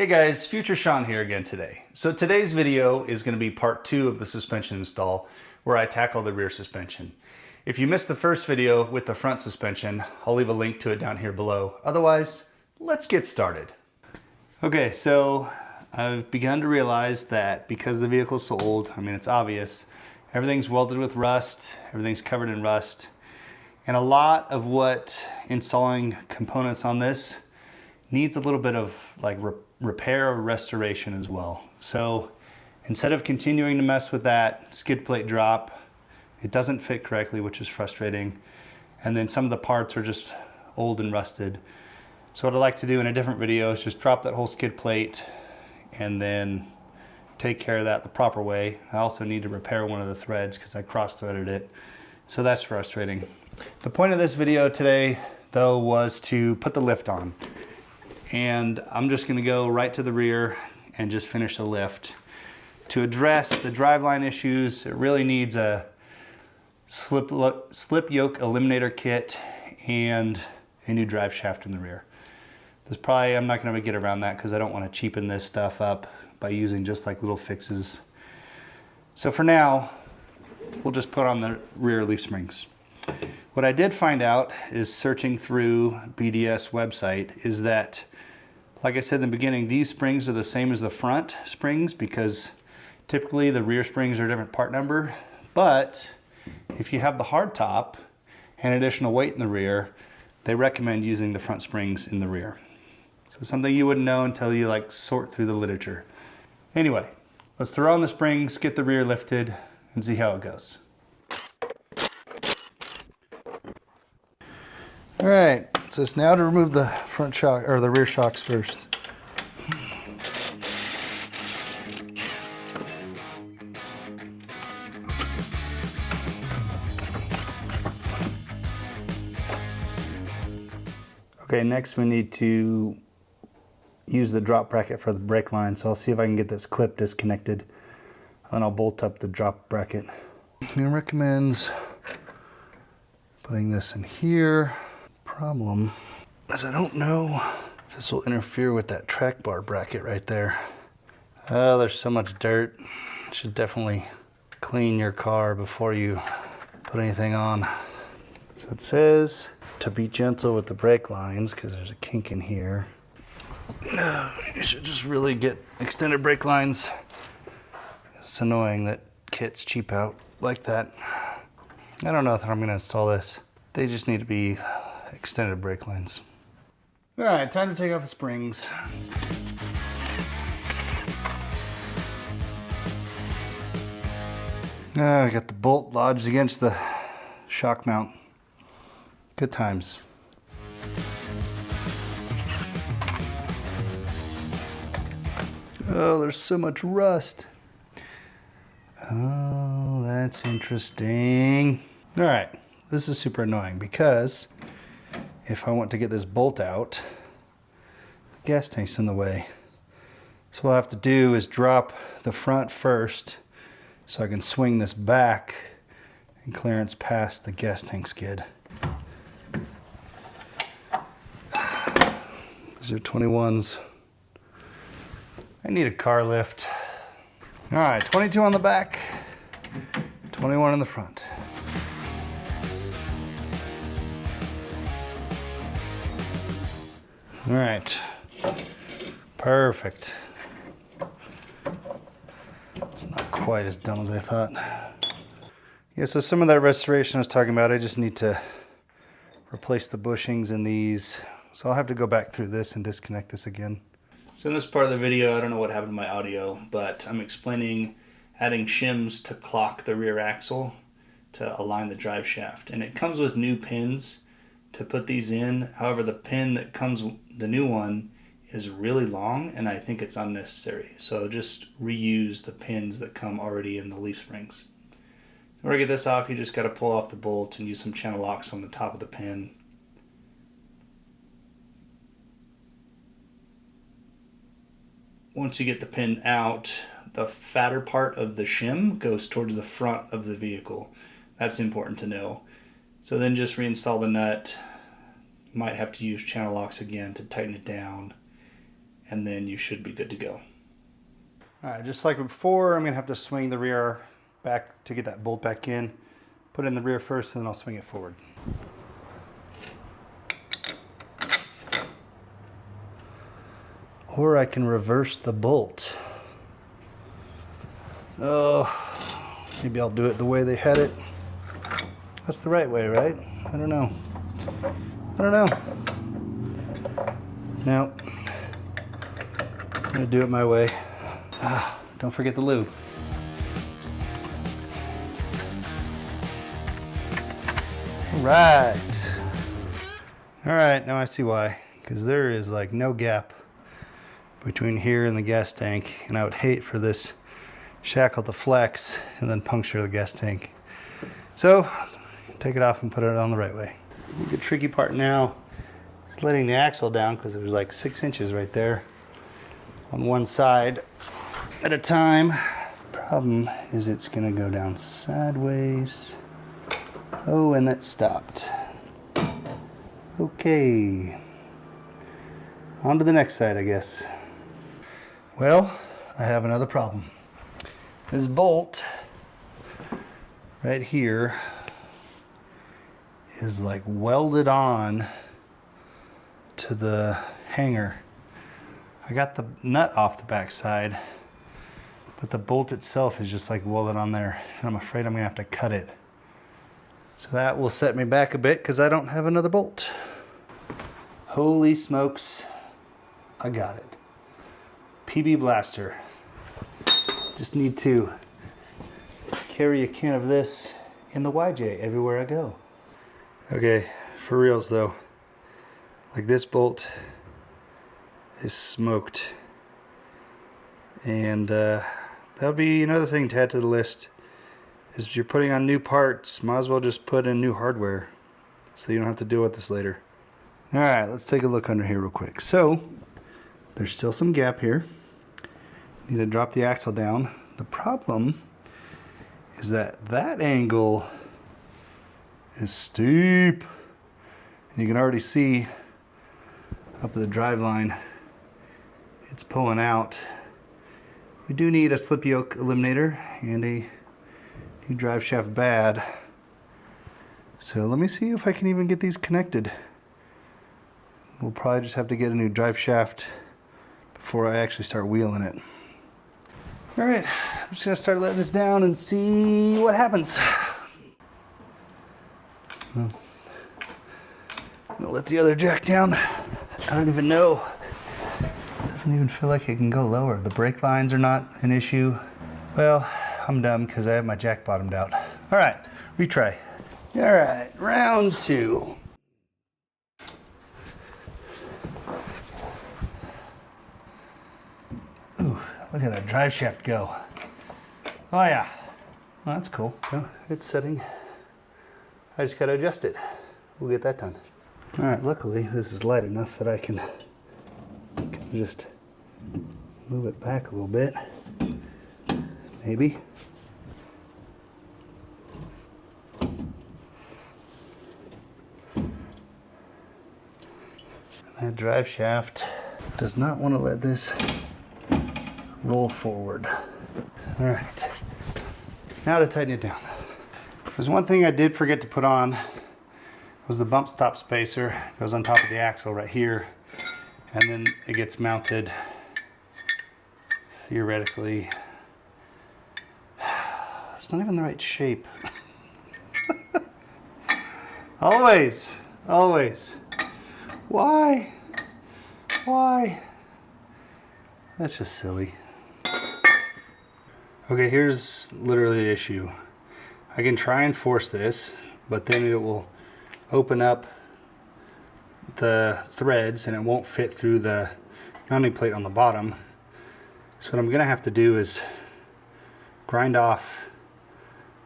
Hey guys, Future Sean here again today. So today's video is going to be part 2 of the suspension install where I tackle the rear suspension. If you missed the first video with the front suspension, I'll leave a link to it down here below. Otherwise, let's get started. Okay, so I've begun to realize that because the vehicle's so old, I mean it's obvious, everything's welded with rust, everything's covered in rust, and a lot of what installing components on this needs a little bit of like repair or restoration as well. So instead of continuing to mess with that skid plate drop, it doesn't fit correctly, which is frustrating. And then some of the parts are just old and rusted. So what I like to do in a different video is just drop that whole skid plate and then take care of that the proper way. I also need to repair one of the threads because I cross-threaded it. So that's frustrating. The point of this video today, though, was to put the lift on. And I'm just gonna go right to the rear and just finish the lift. To address the driveline issues, it really needs a slip yoke eliminator kit and a new drive shaft in the rear. I'm not gonna get around that because I don't want to cheapen this stuff up by using just like little fixes. So for now, we'll just put on the rear leaf springs. What I did find out is searching through BDS website is that, like I said in the beginning, these springs are the same as the front springs because typically the rear springs are a different part number. But if you have the hard top and additional weight in the rear, they recommend using the front springs in the rear. So something you wouldn't know until you like sort through the literature. Anyway, let's throw on the springs, get the rear lifted, and see how it goes. All right, so it's now to remove the front shock or the rear shocks first. Okay, next we need to use the drop bracket for the brake line. So I'll see if I can get this clip disconnected and I'll bolt up the drop bracket. He recommends putting this in here. Problem is I don't know if this will interfere with that track bar bracket right there. Oh, there's so much dirt. You should definitely clean your car before you put anything on. So it says to be gentle with the brake lines because there's a kink in here. You should just really get extended brake lines. It's annoying that kits cheap out like that. I don't know if I'm going to install this. They just need to be extended brake lines. All right, time to take off the springs. I got the bolt lodged against the shock mount. Good times. Oh, there's so much rust. Oh, that's interesting. All right, this is super annoying because if I want to get this bolt out, the gas tank's in the way. So what I'll have to do is drop the front first so I can swing this back and clearance past the gas tank skid. These are 21s. I need a car lift. All right, 22 on the back, 21 in the front. All right, perfect. It's not quite as dumb as I thought. Yeah, so some of that restoration I was talking about, I just need to replace the bushings in these. So I'll have to go back through this and disconnect this again. So in this part of the video, I don't know what happened to my audio, but I'm explaining adding shims to clock the rear axle to align the drive shaft. And it comes with new pins to put these in. However, the pin that comes, the new one, is really long and I think it's unnecessary. So just reuse the pins that come already in the leaf springs. In order to get this off, you just got to pull off the bolt and use some channel locks on the top of the pin. Once you get the pin out, the fatter part of the shim goes towards the front of the vehicle. That's important to know. So then just reinstall the nut. You might have to use channel locks again to tighten it down. and then you should be good to go. All right, just like before, I'm gonna have to swing the rear back to get that bolt back in. Put it in the rear first, and then I'll swing it forward. Or I can reverse the bolt. Oh, maybe I'll do it the way they had it. That's the right way, right? I don't know. I don't know. No. I'm gonna do it my way. Ah, don't forget the lube. All right. All right, now I see why. Because there is like no gap between here and the gas tank, and I would hate for this shackle to flex and then puncture the gas tank. So, take it off and put it on the right way. I think the tricky part now is letting the axle down, because there's like 6 inches right there on one side at a time. Problem is it's gonna go down sideways. Oh, and that stopped. Okay. On to the next side, I guess. Well, I have another problem. This bolt right here is like welded on to the hanger. I got the nut off the back side, but the bolt itself is just like welded on there, and I'm afraid I'm gonna have to cut it. So that will set me back a bit because I don't have another bolt. Holy smokes, I got it. PB Blaster. Just need to carry a can of this in the YJ everywhere I go. Okay, for reals though, like this bolt is smoked, and that'll be another thing to add to the list. Is if you're putting on new parts, might as well just put in new hardware so you don't have to deal with this later. All right, let's take a look under here real quick. So there's still some gap here. Need to drop the axle down. The problem is that that angle is steep, and you can already see up at the driveline it's pulling out. We do need a slip yoke eliminator and a new drive shaft bad. So let me see if I can even get these connected. We'll probably just have to get a new drive shaft before I actually start wheeling it. All right, I'm just gonna start letting this down and see what happens. I'm gonna let the other jack down. I don't even know. It doesn't even feel like it can go lower. The brake lines are not an issue. Well, I'm dumb because I have my jack bottomed out. All right, retry. All right, round 2. Ooh, look at that drive shaft go. Oh yeah, well, that's cool. So it's setting. I just gotta adjust it. We'll get that done. All right, luckily this is light enough that I can just move it back a little bit. Maybe. That drive shaft does not want to let this roll forward. All right, now to tighten it down. There's one thing I did forget to put on was the bump stop spacer. It goes on top of the axle right here, and then it gets mounted theoretically. It's not even the right shape. Always, always. Why? Why? That's just silly. Okay, here's literally the issue. I can try and force this, but then it will open up the threads and it won't fit through the mounting plate on the bottom. So what I'm gonna have to do is grind off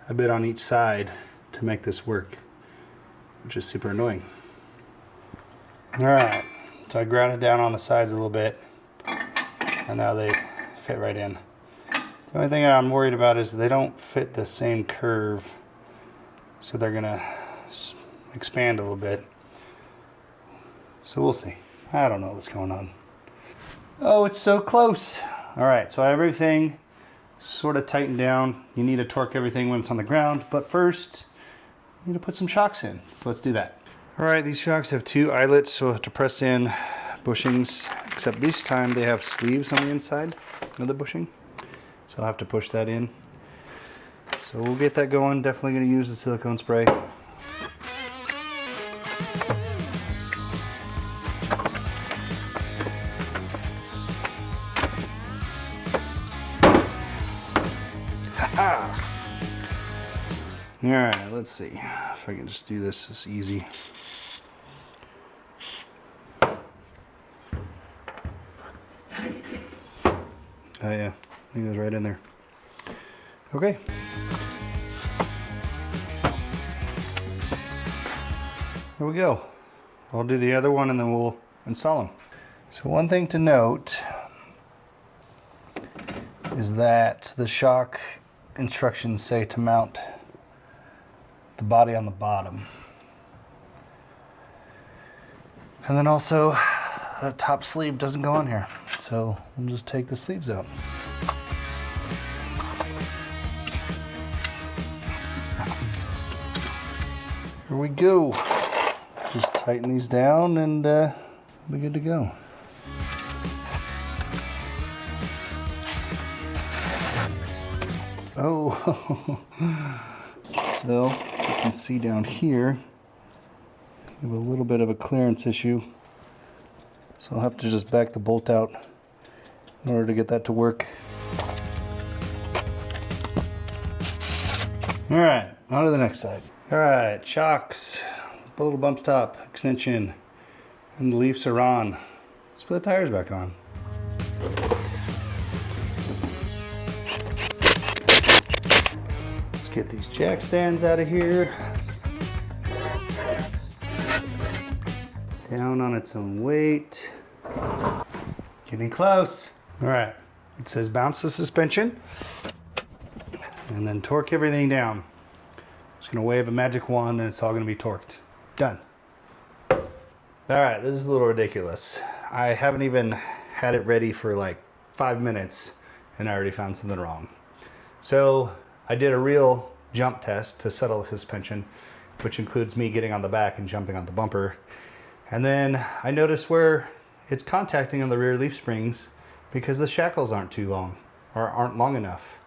a bit on each side to make this work, which is super annoying. All right, so I ground it down on the sides a little bit, and now they fit right in. The only thing I'm worried about is they don't fit the same curve, so they're gonna expand a little bit. So we'll see. I don't know what's going on. Oh, it's so close. All right, so I have everything sort of tightened down. You need to torque everything when it's on the ground, but first you need to put some shocks in. So let's do that. All right, these shocks have 2 eyelets, so I have to press in bushings, except this time they have sleeves on the inside of the bushing. So I'll have to push that in. So we'll get that going. Definitely gonna use the silicone spray. All right, let's see if I can just do this. It's easy. Oh yeah, I think it was right in there. Okay. There we go. I'll do the other one and then we'll install them. So one thing to note is that the shock instructions say to mount the body on the bottom. And then also the top sleeve doesn't go on here. So we'll just take the sleeves out. Here we go. Just tighten these down and we'll be good to go. Oh, so you can see down here, we have a little bit of a clearance issue. So I'll have to just back the bolt out in order to get that to work. All right, on to the next side. All right, shocks, little bump stop, extension, and the leafs are on. Let's put the tires back on. Let's get these jack stands out of here. Down on its own weight. Getting close. All right, it says bounce the suspension and then torque everything down. Just gonna wave a magic wand and it's all gonna be torqued. Done. All right, this is a little ridiculous. I haven't even had it ready for like 5 minutes and I already found something wrong. So I did a real jump test to settle the suspension, which includes me getting on the back and jumping on the bumper. And then I noticed where it's contacting on the rear leaf springs because the shackles aren't too long or aren't long enough.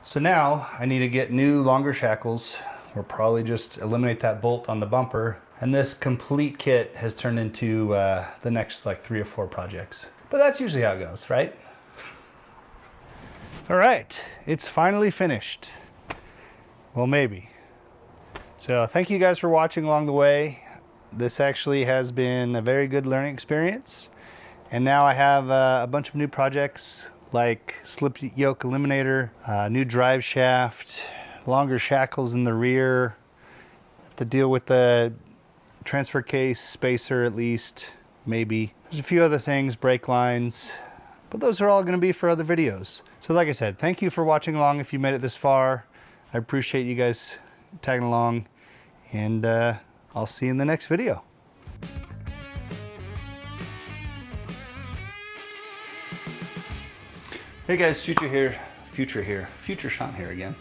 So now I need to get new longer shackles or probably just eliminate that bolt on the bumper. And this complete kit has turned into the next like 3 or 4 projects. But that's usually how it goes, right? All right, it's finally finished. Well, maybe. So thank you guys for watching along the way. This actually has been a very good learning experience. And now I have a bunch of new projects like slip yoke eliminator, new drive shaft, longer shackles in the rear, have to deal with the transfer case, spacer at least, maybe. There's a few other things, brake lines, but those are all gonna be for other videos. So like I said, thank you for watching along if you made it this far. I appreciate you guys tagging along, and I'll see you in the next video. Hey guys, Future Sean here again.